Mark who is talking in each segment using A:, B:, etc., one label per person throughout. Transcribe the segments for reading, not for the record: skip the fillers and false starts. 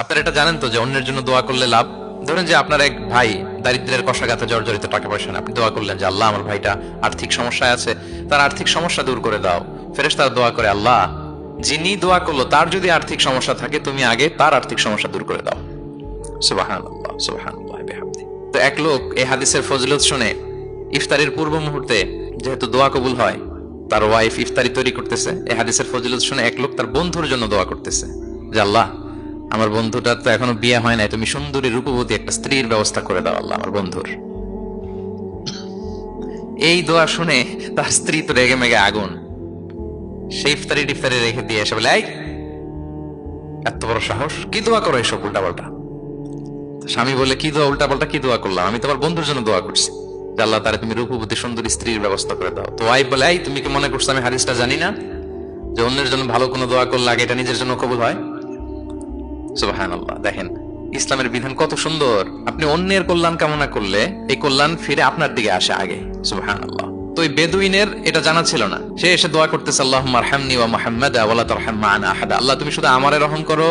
A: আপনারা এটা জানেন তো যে অন্যের জন্য দোয়া করলে লাভ? ধরেন যে আপনার এক ভাই দারিদ্র্যের কষাঘাতে জর্জরিত, টাকা পয়সা না, আপনি দোয়া করলেন যে আল্লাহ আমার ভাইটা আর্থিক সমস্যায় আছে, তার আর্থিক সমস্যা দূর করে দাও। ফেরেশতারা দোয়া করে, আল্লাহ যিনি দোয়া করলো তার যদি আর্থিক সমস্যা থাকে তুমি আগে তার আর্থিক সমস্যা দূর করে দাও। সুবহানাল্লাহ, সুবহানাল্লাহ বিহামদি। তো এক লোক এই হাদিসের ফজিলত শুনে ইফতারির পূর্ব মুহূর্তে, যেহেতু দোয়া কবুল হয়, তার ওয়াইফ ইফতারি তৈরি করতেছে, এই হাদিসের ফজিলত শুনে এক লোক তার বন্ধুর জন্য দোয়া করতেছে যে আল্লাহ আমার বন্ধুটার তো এখনো বিয়ে হয় নাই, তুমি সুন্দরী রূপবতী একটা স্ত্রীর ব্যবস্থা করে দাও আল্লাহ আমার বন্ধুর। এই দোয়া শুনে তার স্ত্রী তো রেগে মেগে আগুন, সেই ইফতারি টিফতারি রেখে দিয়ে এসে বলে, এই এত বড় সাহস, কি দোয়া করো এসব উল্টাপাল্টা? স্বামী বলে, কি দোয়া উল্টাপাল্টা, কি দোয়া করলাম? আমি তোমার বন্ধুর জন্য দোয়া করছি যে আল্লাহ তারে তুমি রূপবতী সুন্দরী স্ত্রীর ব্যবস্থা করে দাও। তো ওয়াইফ বলে, এই তুমি কি মনে করছো আমি হাদিসটা জানি না যে অন্যের জন্য ভালো কোনো দোয়া করলে আগে এটা নিজের জন্য কবুল হয়? সুবহানাল্লাহ। দেখেন ইসলামের বিধান কত সুন্দর। আপনি অন্যের কল্যাণ কামনা করলে এই কল্যাণ ফিরে আপনার দিকে আসে আগে। সুবহানাল্লাহ। তো এই বেদুইনের এটা জানা ছিল না, সে এসে দোয়া করতেছে, আল্লাহুম্মা আরহামনি ওয়া মুহাম্মাদা ওয়া লা তারহাম মা'ানা আহাদা। আল্লাহ তুমি শুধু আমারে রহম করো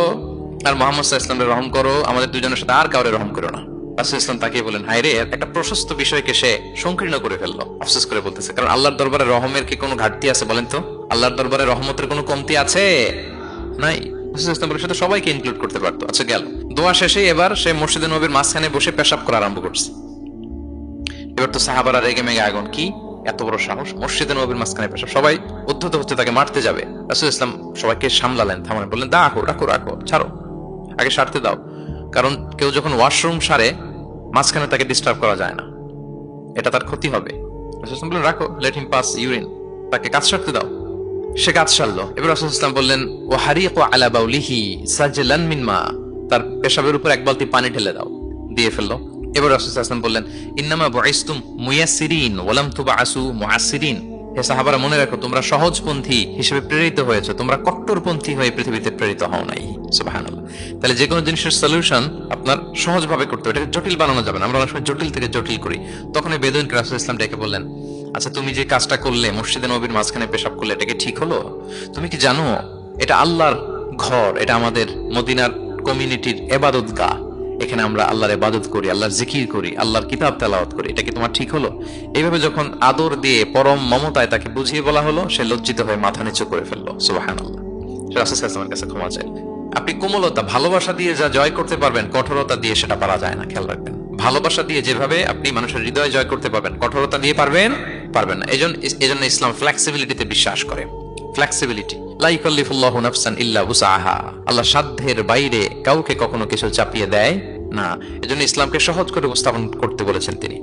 A: আর মুহাম্মদ সাল্লাল্লাহু আলাইহি ওয়াসাল্লামের রহম করো, আমাদের দুজনের সাথে আর কাউরে রহম করো না। রাসূল ইসলাম তাকে বলেন, হায় রে, একটা প্রশস্ত বিষয়কে সে সংকীর্ণ করে ফেললো। আফসোস করে বলতেছে, কারণ আল্লাহর দরবারে রহমের কি কোনো ঘাটতি আছে বলেন তো? আল্লাহর দরবারে রহমতের কোনো কমতি আছে? নাই। সাথে সবাইকে ইনক্লুড করতে পারতো। আচ্ছা গেল, দোয়া শেষে এবার সে মসজিদে নবীর মাঝখানে বসে পেশাব করা আরম্ভ করছে। এবার তো সাহাবারা রেগে মেগে আগুন, কি এত বড় সাহস, মসজিদে নবীর মাঝখানে পেশাব! সবাই উদ্ধত হচ্ছে, তাকে মারতে যাবে। রাসূল ইসলাম সবাইকে সামলালেন, থামালেন, বললেন, রাখো রাখো রাখো, ছাড়ো, আগে সারতে দাও। কারণ কেউ যখন ওয়াশরুম সারে মাঝখানে তাকে ডিস্টার্ব করা যায় না, এটা তার ক্ষতি হবে। রাসূল ইসলাম বললেন, রাখো, লেট হিম পাস ইউরিন, তাকে কাজ সারতে দাও। সে কাজ সারলো। এবার রাসূল ইসলাম বললেন, ও হারিকু আলা বাউলিহি সাজলান মিন মা, তার পেশাবের উপর এক বালতি পানি ঢেলে দাও, দিয়ে ফেললো। এবার রাসূল ইসলাম বললেন, ইন্নামা বুইসতুম মুয়াসসিরিন ওয়া লাম তুবআসু মুআসসিরিন। হে সাহাবারা, মনে রাখো তোমরা সহজপন্থী হিসেবে প্রেরিত হয়েছে, তোমরা কট্টরপন্থী হয়ে পৃথিবীতে প্রেরিত হও নাই। সুবহানাল্লাহ। তাহলে যে কোনো জিনিসের সলিউশন আপনার সহজভাবে করতে হবে, এটাকে জটিল বানানো যাবে না। আমরা অনেক সময় জটিল থেকে জটিল করি। তখন এই বেদুইনকে রাসূল ইসলাম ডেকে বললেন, আচ্ছা তুমি যে কাজটা করলে, মসজিদে নবীর মাঝখানে পেশাব করলে, এটা কি ঠিক হলো? তুমি কি জানো এটা আল্লাহর ঘর, এটা আমাদের মদিনার কমিউনিটির ইবাদতগাহ, এখানে আমরা আল্লাহর ইবাদত করি, আল্লাহর জিকির করি, আল্লাহর কিতাব তেলাওয়াত করি, এটা কি তোমার ঠিক হলো? এইভাবে যখন আদর দিয়ে পরম মমতায় তাকে বুঝিয়ে বলা হলো, সে লজ্জিত হয়ে মাথা নিচু করে ফেললো। সুবহানাল্লাহ। রাসূল সাল্লাল্লাহু আলাইহি ওয়াসাল্লামের কাছে ক্ষমা চাই। আপনি কোমলতা, ভালোবাসা দিয়ে যা জয় করতে পারবেন, কঠোরতা দিয়ে সেটা পারা যায় না, খেয়াল রাখবেন। ভালোবাসা দিয়ে যেভাবে আপনি মানুষের হৃদয় জয় করতে পারবেন, কঠোরতা দিয়ে পারবেন না। এজন্য ইসলাম ফ্লেক্সিবিলিটিতে বিশ্বাস করে। ফ্লেক্সিবিলিটি, লা ইউকাল্লিফুল্লাহু নাফসান ইল্লা উসআহা। আল্লাহ সাধ্যের বাইরে কাউকে কখনো কিছু চাপিয়ে দেয় না। এজন্য ইসলামকে সহজ করে উপস্থাপন করতে বলেছেন তিনি।